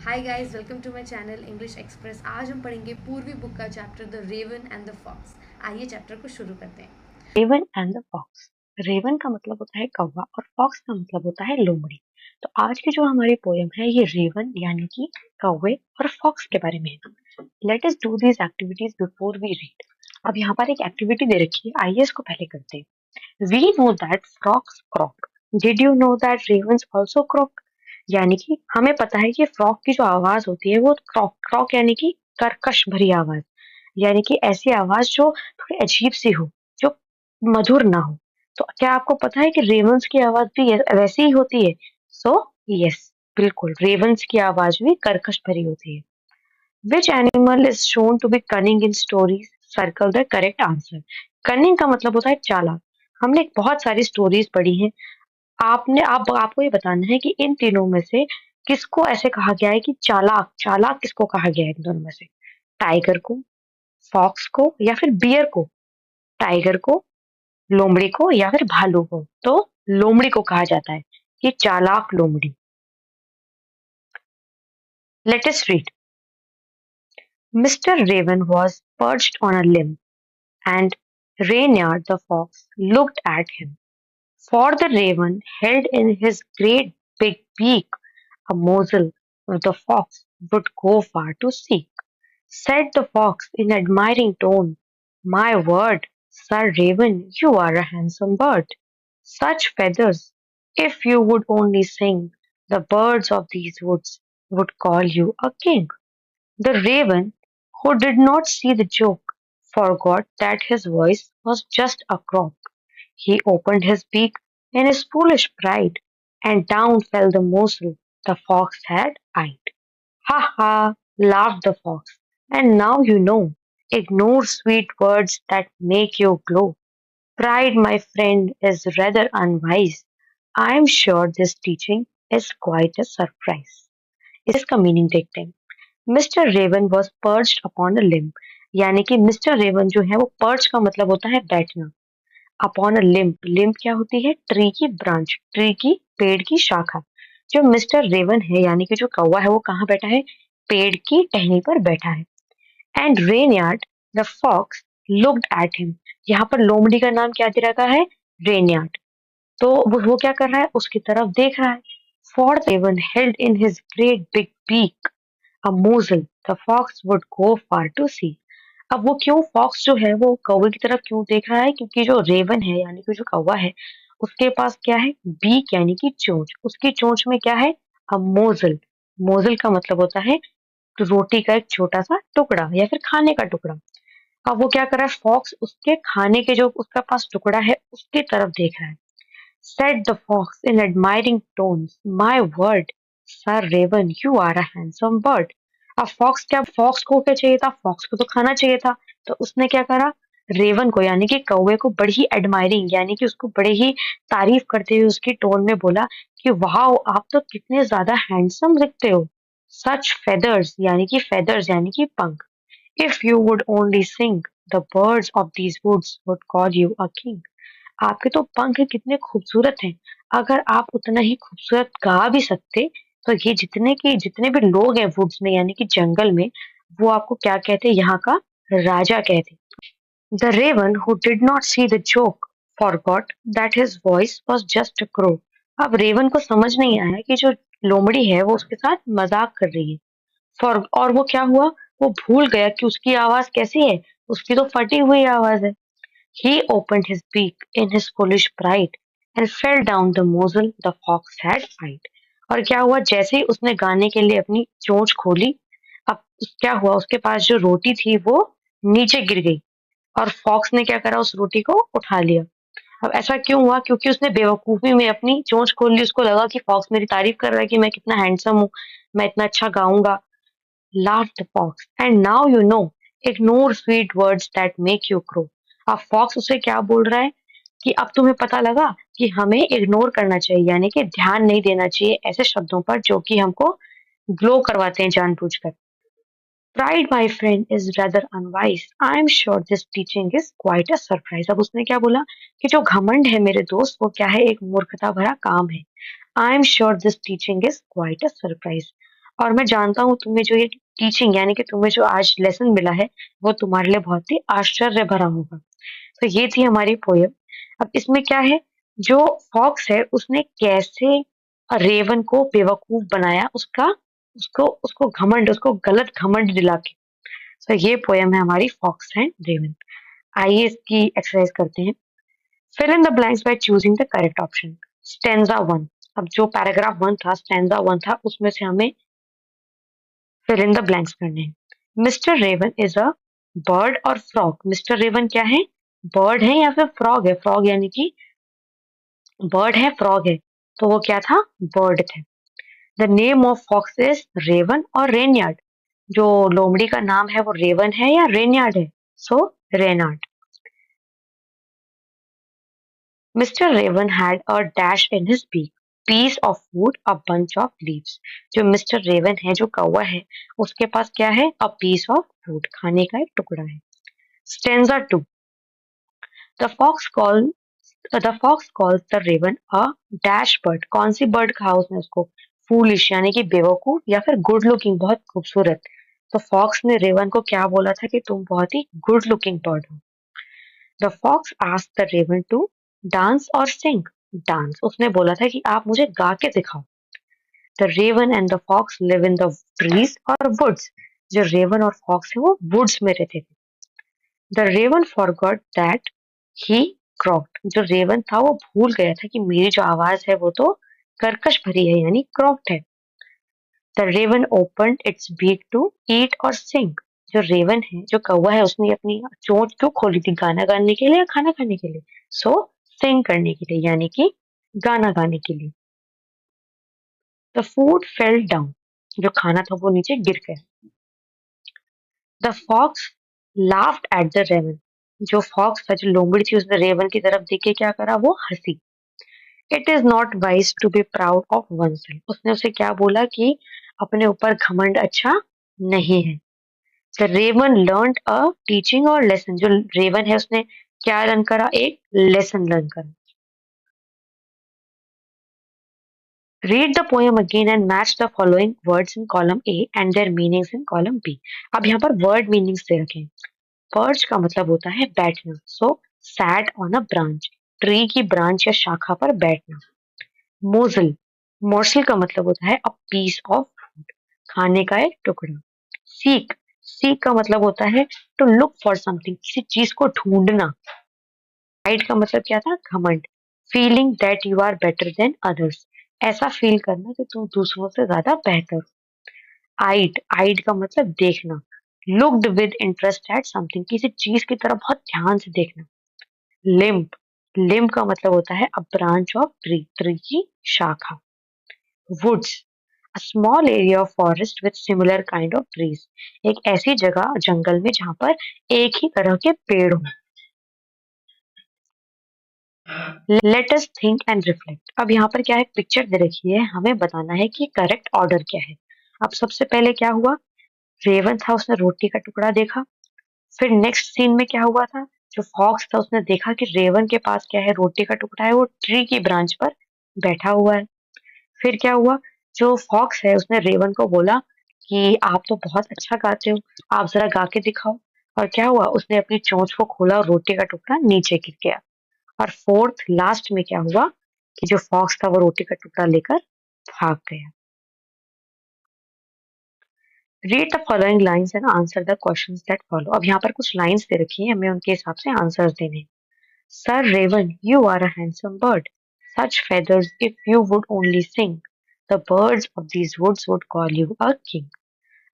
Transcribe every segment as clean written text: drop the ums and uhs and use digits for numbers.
Hi guys, welcome to my channel English Express. आज हम पढ़ेंगे पूर्वी बुक का chapter the raven and the fox. आइए चैप्टर को शुरू करते हैं। Raven and the fox. Raven का मतलब होता है कौवा और फॉक्स का मतलब होता है लोमड़ी। तो आज की जो हमारी पोयम है ये रेवन यानी कि कौवे और फॉक्स के बारे में है। Let us do these activities before we read. अब यहाँ पर एक एक्टिविटी दे रखी है, आइए इसको पहले करते हैं। We know that frogs croak. Did you know that ravens also croak? यानी कि हमें पता है कि फ्रॉक की जो आवाज होती है वो क्रॉक क्रॉक यानी कि कर्कश भरी आवाज, यानी कि ऐसी आवाज जो थोड़ी अजीब सी हो, जो मधुर ना हो। तो क्या आपको पता है कि रेवंस की आवाज भी वैसी ही होती है? सो यस, बिल्कुल रेवंस की आवाज भी कर्कश भरी होती है। Which animal is shown to be cunning in stories? Circle the correct answer. Cunning का मतलब होता है चालाक। हमने बहुत सारी स्टोरीज पढ़ी हैं। आपको ये बताना है कि इन तीनों में से किसको ऐसे कहा गया है कि चालाक चालाक किसको कहा गया है इन दोनों में से? टाइगर को, फॉक्स को या फिर बियर को? टाइगर को, लोमड़ी को या फिर भालू को? तो लोमड़ी को कहा जाता है कि चालाक लोमड़ी। Let us read. Mister Raven was perched on a limb, and Reynard the fox looked at him. For the raven held in his great big beak a morsel the fox would go far to seek. Said the fox in admiring tone, "My word, Sir Raven, you are a handsome bird. Such feathers, if you would only sing, the birds of these woods would call you a king." The raven, who did not see the joke, forgot that his voice was just a croak. He opened his beak in his foolish pride, and down fell the morsel the fox had eyed. "Ha, ha!" laughed the fox. "And now you know. Ignore sweet words that make you glow. Pride, my friend, is rather unwise. I am sure this teaching is quite a surprise." इसका meaning देखते हैं। Mister raven was perched upon a limb, यानी कि mister Raven जो है वो perch का मतलब होता है बैठना। अपॉन अ लिम्ब, लिम्ब क्या होती है? ट्री की ब्रांच, ट्री की पेड़ की शाखा। जो मिस्टर रेवन है यानी कि जो कौवा है वो कहाँ बैठा है? पेड़ की टहनी पर बैठा है। And Reynard the fox looked at him. यहाँ पर लोमड़ी का नाम क्या दे रखा है? रेनयार्ड। तो वो क्या कर रहा है? उसकी तरफ देख रहा है। For raven held in his great big beak a morsel the fox would go far to see. अब वो क्यों फॉक्स जो है वो कौवे की तरफ क्यों देख रहा है? क्योंकि जो रेवन है यानी कि जो कौवा है उसके पास क्या है? बीक यानी कि चोंच। उसकी चोंच में क्या है? अ मोज़ल। मोज़ल का मतलब होता है तो रोटी का एक छोटा सा टुकड़ा या फिर खाने का टुकड़ा। अब वो क्या कर रहा है? फॉक्स उसके खाने के जो उसका पास टुकड़ा है उसकी तरफ देख रहा है। Said the fox in admiring tones, "My word, Sir Raven, you are a handsome bird." अब फॉक्स को क्या चाहिए था? फॉक्स को तो खाना चाहिए था। तो उसने क्या करा? रेवन को यानी कि कौवे को बड़ी ही एडमायरिंग यानी कि उसको बड़े ही तारीफ करते हुए उसकी टोन में बोला कि वाह, आप तो कितने ज्यादा हैंडसम दिखते हो। सच फेदर्स यानी कि फेदर्स यानी कि पंख। If you would only sing, the birds of these woods would call you a king. आपके तो पंख कितने खूबसूरत हैं। अगर आप उतना ही खूबसूरत गा भी सकते, तो ये जितने भी लोग हैं वुड्स में यानी कि जंगल में, वो आपको क्या कहते हैं? यहाँ का राजा कहते। The raven, who did not see the joke, forgot that his voice was just a crow. अब रेवन को समझ नहीं आया कि जो लोमड़ी है वो उसके साथ मजाक कर रही है। और वो क्या हुआ? वो भूल गया कि उसकी आवाज कैसी है। उसकी तो फटी हुई आवाज है। He opened his beak in his foolish pride and fell down the morsel the fox had eyed. और क्या हुआ? जैसे ही उसने गाने के लिए अपनी चोंच खोली, अब क्या हुआ? उसके पास जो रोटी थी वो नीचे गिर गई और फॉक्स ने क्या करा? उस रोटी को उठा लिया। अब ऐसा क्यों हुआ? क्योंकि उसने बेवकूफी में अपनी चोंच खोल ली। उसको लगा कि फॉक्स मेरी तारीफ कर रहा है कि मैं कितना हैंडसम हूँ, मैं इतना अच्छा गाऊंगा। laughed the fox. And now you know. Ignore sweet words that make you crow. अब फॉक्स उसे क्या बोल रहा है कि अब तुम्हें पता लगा कि हमें इग्नोर करना चाहिए यानी कि ध्यान नहीं देना चाहिए ऐसे शब्दों पर जो कि हमको ग्लो करवाते हैं जानबूझकर। Pride, my friend, is rather unwise. I am sure this teaching is quite a surprise. अब उसने क्या बोला कि जो घमंड है मेरे दोस्त वो क्या है? एक मूर्खता भरा काम है। I am sure this teaching is quite a surprise. और मैं जानता हूँ तुम्हें जो ये टीचिंग यानी कि तुम्हें जो आज लेसन मिला है वो तुम्हारे लिए बहुत ही आश्चर्य भरा होगा। तो ये थी हमारी पोयम। अब इसमें क्या है, जो फॉक्स है उसने कैसे रेवन को बेवकूफ बनाया, उसका उसको उसको घमंड, उसको गलत घमंड दिला के। तो ये पोयम है हमारी फॉक्स एंड रेवन। आइए इसकी एक्सरसाइज करते हैं। Fill in the blanks by choosing the correct option. Stanza one. अब जो पैराग्राफ वन था, स्टेंजा वन था, उसमें से हमें फिल इन द ब्लैंक्स करने हैं। Mister Raven is a bird or frog. Mister Raven क्या है, बर्ड है या फिर फ्रॉग है? फ्रॉग यानी कि बर्ड है, फ्रॉग है, तो वो क्या था, बर्ड थे। The name of fox is Raven or Reynard. जो लोमड़ी का नाम है वो रेवन है या रेनयार्ड है? So Reynard. Mister raven had a dash in his beak, piece of food, a bunch of leaves. जो मिस्टर रेवन है, जो कौवा है, उसके पास क्या है, अ पीस ऑफ फूड, खाने का एक टुकड़ा है। Stanza two. The fox call the fox calls the raven a dash bird. कौन सी बर्ड कहा उसने उसको, फूलिश यानी कि बेवकूफ या फिर गुड लुकिंग, बहुत खूबसूरत। तो फॉक्स ने रेवन को क्या बोला था कि तुम बहुत ही गुड लुकिंग बर्ड हो। The fox asked the raven to dance or sing. Dance, उसने बोला था कि आप मुझे गा के दिखाओ। The raven and the fox live in the trees और वुड्स। जो रेवन और फॉक्स है वो वुड्स में रहते थे। The raven forgot that he croaked. जो रेवन था वो भूल गया था कि मेरी जो आवाज है वो तो कर्कश भरी है, यानी क्रॉक्ड है। The raven opened its beak to eat or sing. जो रेवन है, जो कौवा है, उसने अपनी चोंच क्यों खोली थी, गाना गाने के लिए या खाना खाने के लिए? सो सिंग करने के लिए, यानी कि गाना गाने के लिए। The food fell down. जो खाना था वो नीचे गिर गया। The fox laughed at the raven. जो फॉक्स था, जो लोमड़ी थी, उसने रेवन की तरफ देख के क्या करा, वो हंसी। It is not wise to be proud of oneself। उसने उसे क्या बोला कि अपने ऊपर घमंड अच्छा नहीं है। The raven learned a teaching or lesson. जो रेवन है उसने क्या लर्न करा, एक लेसन लर्न करा। Read the poem again and match the following words in column A and their meanings in column B. अब यहाँ पर वर्ड मीनिंग्स दे रखे हैं। पर्च का मतलब होता है बैठना, so sat on a branch, tree की ब्रांच या शाखा पर बैठना। मोजल, मोर्सल का मतलब होता है अ पीस ऑफ फूड, खाने का एक टुकड़ा। सीक, सीक का मतलब होता है टू लुक फॉर समथिंग, किसी चीज को ढूंढना। प्राइड का मतलब क्या था, घमंड। Feeling that you are better than others, ऐसा फील करना कि तुम दूसरों से ज्यादा बेहतर हो। आइड, आइड का मतलब देखना। Looked with interest eight something, किसी चीज की तरफ बहुत ध्यान से देखना। लिम्ब, लिम्ब का मतलब होता है a branch of tree, tree की शाखा। Woods, a small area of forest with similar kind of trees, एक ऐसी जगह जंगल में जहां पर एक ही तरह के पेड़ हो। Let us think and reflect. अब यहाँ पर क्या है, पिक्चर दे रखी है, हमें बताना है कि करेक्ट ऑर्डर क्या है। अब सबसे पहले क्या हुआ, रेवन था, उसने रोटी का टुकड़ा देखा। फिर नेक्स्ट सीन में क्या हुआ था, जो फॉक्स था उसने देखा कि रेवन के पास क्या है, रोटी का टुकड़ा है, वो ट्री की ब्रांच पर बैठा हुआ है। फिर क्या हुआ, जो फॉक्स है उसने रेवन को बोला कि आप तो बहुत अच्छा गाते हो, आप जरा गा के दिखाओ। और क्या हुआ, उसने अपनी चोंच को खोला और रोटी का टुकड़ा नीचे गिर गया। और फोर्थ लास्ट में क्या हुआ कि जो फॉक्स था वो रोटी का टुकड़ा लेकर भाग गया। Read the following lines and answer the questions that follow. अब यहाँ पर कुछ लाइंस दे रखी है, हमें उनके हिसाब से आंसर्स देने हैं। Sir Raven, you are a handsome bird. Such feathers if you would only sing. The birds of these woods would call you a king.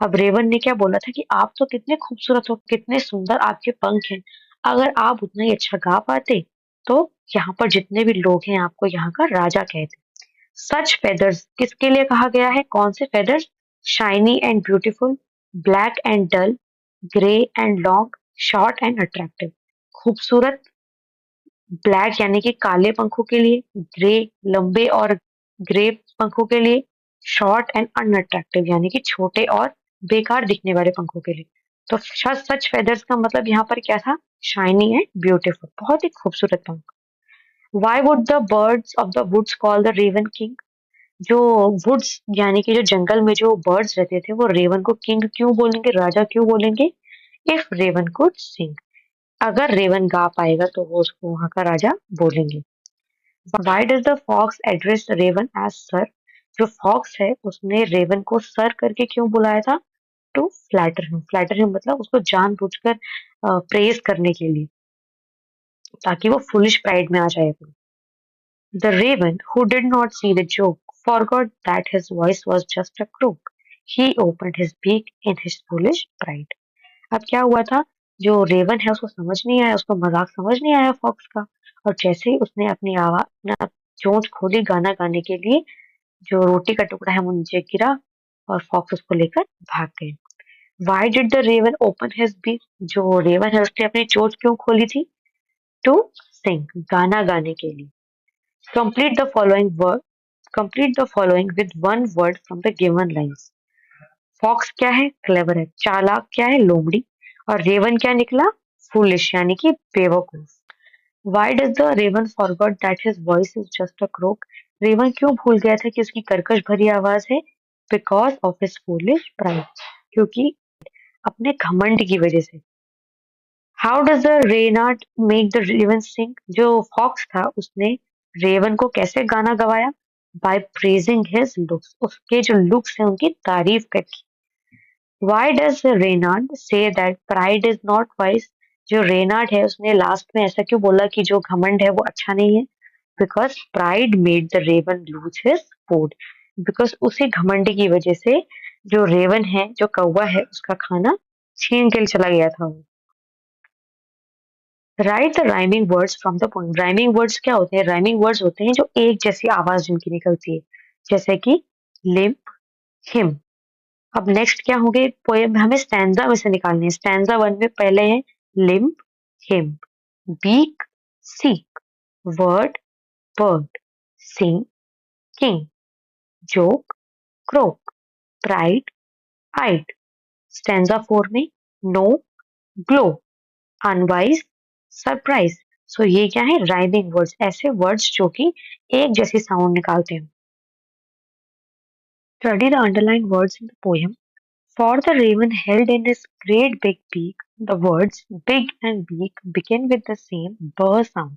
अब रेवन ने क्या बोला था कि आप तो कितने खूबसूरत हो, कितने सुंदर आपके पंख हैं। अगर आप उतना ही अच्छा गा पाते तो यहाँ पर जितने भी लोग हैं आपको यहाँ का राजा कहते। सच फेदर्स किसके लिए कहा गया है, कौन से feathers, shiny and beautiful, black and dull, grey and long, short and attractive. खूबसूरत ब्लैक यानी कि काले पंखों के लिए, ग्रे लंबे और ग्रे पंखों के लिए, शॉर्ट एंड अनअट्रैक्टिव यानी कि छोटे और बेकार दिखने वाले पंखों के लिए। तो सच सच फेदर्स का मतलब यहाँ पर क्या था, शाइनी एंड ब्यूटीफुल, बहुत ही खूबसूरत पंख। Why would the birds of the woods call the raven king? जो वुड्स यानी कि जो जंगल में जो बर्ड्स रहते थे वो रेवन को किंग क्यों बोलेंगे, राजा क्यों बोलेंगे? इफ रेवन कुड सिंग, अगर रेवन गा पाएगा तो वो उसको वहां का राजा बोलेंगे। Why does the fox address raven as sir? जो फॉक्स है उसने रेवन को सर करके क्यों बुलाया था? टू फ्लैटर हिम मतलब उसको जानबूझकर प्रेज करने के लिए, ताकि वो फुलिश प्राइड में आ जाए अपने। The raven, who did not see the joke, forgot that his voice was just a croak. He opened his beak in his foolish pride. अब क्या हुआ था? जो रेवन है उसको समझ नहीं आया, उसको मजाक समझ नहीं आया फॉक्स का, और जैसे ही उसने अपनी आवाज अपना चोंच खोली गाना गाने के लिए, जो रोटी का टुकड़ा है वो नीचे गिरा और फॉक्स उसको लेकर भाग गए। Why did the raven open his beak? जो रेवन है उसने अपनी चोंच क्यों खोली थी? To sing, गाना गाने के लिए। Complete the following word. Complete the following with one word from the given lines. Fox क्या है? क्लेवर है। चालाक क्या है? लोमड़ी। और रेवन क्या निकला? फूलिश यानी कि बेवकूफ। Why does the raven forgot that his voice is just a croak? Raven क्यों भूल गया था कि उसकी कर्कश भरी आवाज है? Because of his foolish pride. क्योंकि अपने घमंड की वजह से। How does the reynard make the raven sing? जो फॉक्स था उसने रेवन को कैसे गाना गवाया? By praising his looks. उसके जो लुक्स हैं उनकी तारीफ करके। Why does the reynard say that pride is not wise? जो रेनार्ड है उसने लास्ट में ऐसा क्यों बोला कि जो घमंड है वो अच्छा नहीं है? Because pride made the raven lose his food. Because उसी घमंड की वजह से जो रेवन है, जो कौवा है, उसका खाना छीन के चला गया था वो। Right the rhyming words from the poem. Rhyming words क्या होते हैं? राइमिंग वर्ड्स होते हैं जो एक जैसी आवाज जिनकी निकलती है, जैसे कि लिम्प, हिम। अब नेक्स्ट क्या होंगे? पोएम हमें स्टैंजा में से निकालने हैं। स्टैंजा वन में पहले है limp, him, beak, seek, word, bird, sing, king, joke, croak, pride, eyed. Stanza four में no, glow, unwise, surprise. So ये क्या है? राइमिंग वर्ड्स, ऐसे वर्ड्स जो कि एक जैसी साउंड निकालते हैं। Study the underline words in the poem. For the raven held in his great big beak, the words big and beak begin with the same burr sound,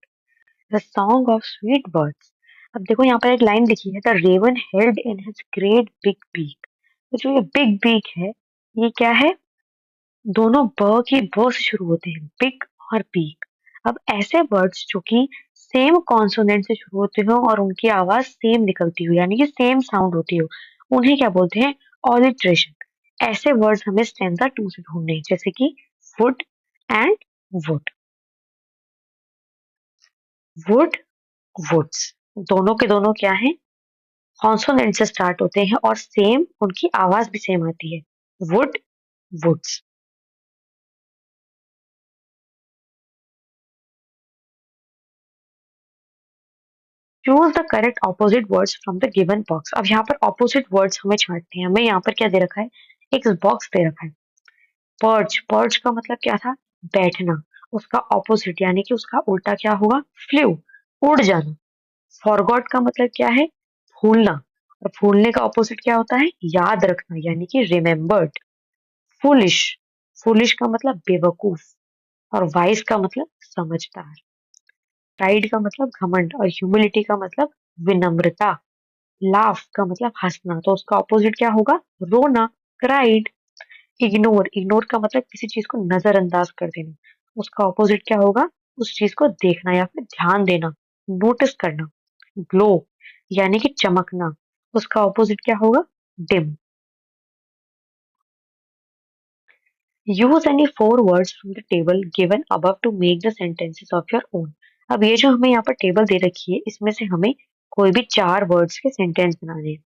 the song of sweet birds. अब देखो यहाँ पर एक line लिखी है, the raven held in his great big beak. तो जो ये big beak है, ये क्या है? दोनों ब से शुरू होते हैं, बिग और बीक। अब ऐसे वर्ड्स जो कि सेम कॉन्सोनेंट से शुरू होते हो और उनकी आवाज सेम निकलती हो, यानी कि सेम साउंड होती हो, उन्हें क्या बोलते हैं? ऑलिट्रेशन। ऐसे वर्ड्स हमें स्टैंजा 2 से ढूंढने हैं, जैसे कि wood and wood, wood, woods. दोनों के दोनों क्या है? कॉन्सोनेंट से स्टार्ट होते हैं और सेम उनकी आवाज भी सेम आती है, wood, woods. Choose the correct opposite words from the given box. अब यहाँ पर ऑपोजिट वर्ड्स हमें छांटने हैं। हमें यहाँ पर क्या दे रखा है? एक बॉक्स दे रखा है। पर्च, पर्च का मतलब क्या था? बैठना। उसका ऑपोजिट यानी कि उसका उल्टा क्या होगा? फ्लू, उड़ जाना। फॉरगॉट का मतलब क्या है? भूलना। और भूलने का ऑपोजिट क्या होता है? याद रखना, यानी कि रिमेम्बर्ड। फुलिश, फुलिश का मतलब बेवकूफ, और वाइस का मतलब समझदार। प्राइड का मतलब घमंड, और ह्यूमिलिटी का मतलब विनम्रता। लाफ का मतलब हंसना, तो उसका ऑपोजिट क्या होगा? रोना, क्राइड। इग्नोर, इग्नोर का मतलब किसी चीज को नजरअंदाज कर देना, उसका ऑपोजिट क्या होगा? उस चीज को देखना या फिर ध्यान देना, नोटिस करना। ग्लो यानी कि चमकना, उसका ऑपोजिट क्या होगा? Dim. Use any four words from the table given above to make the sentences of your own. अब ये जो हमें यहाँ पर टेबल दे रखी है, इसमें से हमें कोई भी 4 वर्ड्स के सेंटेंस बनाने हैं।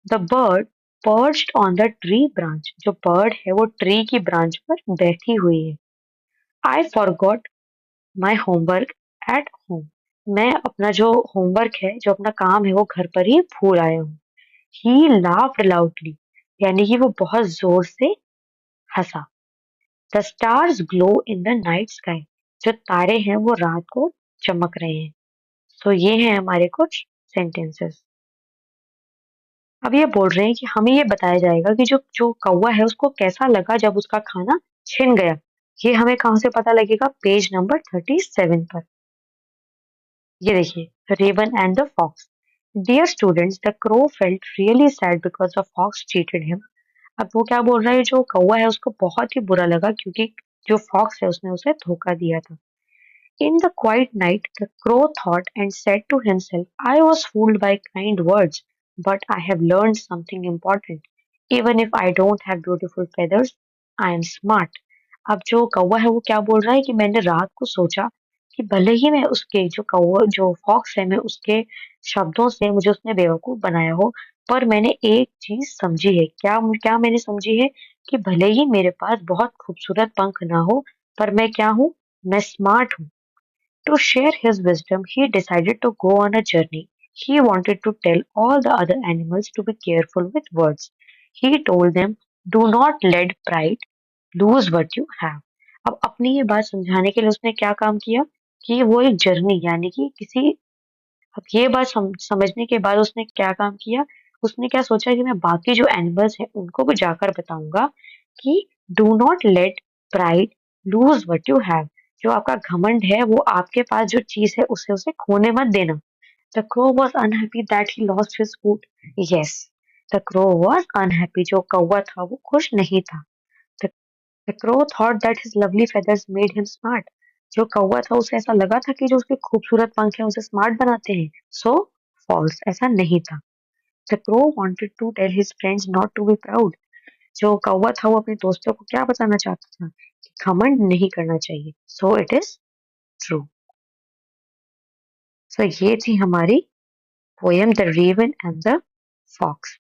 The bird perched on the tree branch. जो बर्ड है वो ट्री की ब्रांच पर बैठी हुई है। I forgot my homework at home. मैं अपना जो होमवर्क है, जो अपना काम है, वो घर पर ही भूल आया हूँ। ही लाफ्ड लाउडली, यानी कि वो बहुत जोर से हंसा। The stars glow in the night sky. जो तारे हैं वो रात को चमक रहे हैं। सो ये हैं हमारे कुछ सेंटेंसेस। अब ये बोल रहे हैं कि हमें ये बताया जाएगा कि जो जो कौवा है उसको कैसा लगा जब उसका खाना छिन गया। ये हमें कहाँ से पता लगेगा? पेज नंबर 37 पर। ये देखिए, the raven and the fox. Dear students, the crow felt really sad because the fox cheated him. अब वो क्या बोल रहा है, जो कौवा है उसको बहुत ही बुरा लगा क्योंकि जो फॉक्स है उसने उसे धोखा दिया था। In the quiet night, the crow thought and said to himself, I was fooled by kind words, but I have learned something important. Even if I don't have beautiful feathers, I am smart. अब जो कौवा है वो क्या बोल रहा है कि मैंने रात को सोचा कि भले ही मैं उसके जो कौवा जो फॉक्स है मैं उसके शब्दों से मुझे उसने बेवकूफ बनाया हो, पर मैंने एक चीज समझी है। क्या क्या मैंने समझी है? कि भले ही मेरे पास बहुत खूबसूरत पंख ना हो, पर मैं क्या हूँ? मैं स्मार्ट हूँ। To share his wisdom, he decided to go on a journey. He wanted to tell all the other animals to be careful with words. He told them, Do not let pride lose what you have. अब अपनी ये बात समझाने के लिए उसने क्या काम किया कि वो एक जर्नी यानी कि किसी अब ये बात समझने के बाद उसने क्या काम किया, उसने क्या सोचा कि मैं बाकी जो एनिमल्स हैं उनको भी जाकर बताऊंगा कि do not let pride lose what you have. जो आपका घमंड है वो आपके पास जो चीज है उसे उसे खोने मत देना। The crow was unhappy that he lost his food. Yes, the crow was unhappy, जो कौवा था वो खुश नहीं था। The crow thought that his lovely feathers made him smart. जो कौवा था उसे ऐसा लगा था कि जो उसके खूबसूरत पंख हैं उसे स्मार्ट बनाते हैं। So false, ऐसा नहीं था। The crow wanted to tell his friends not to be proud. जो कौवा था वो अपने दोस्तों को क्या बताना चाहता था कि घमंड नहीं करना चाहिए। So it is true. So ये थी हमारी poem the raven and the fox.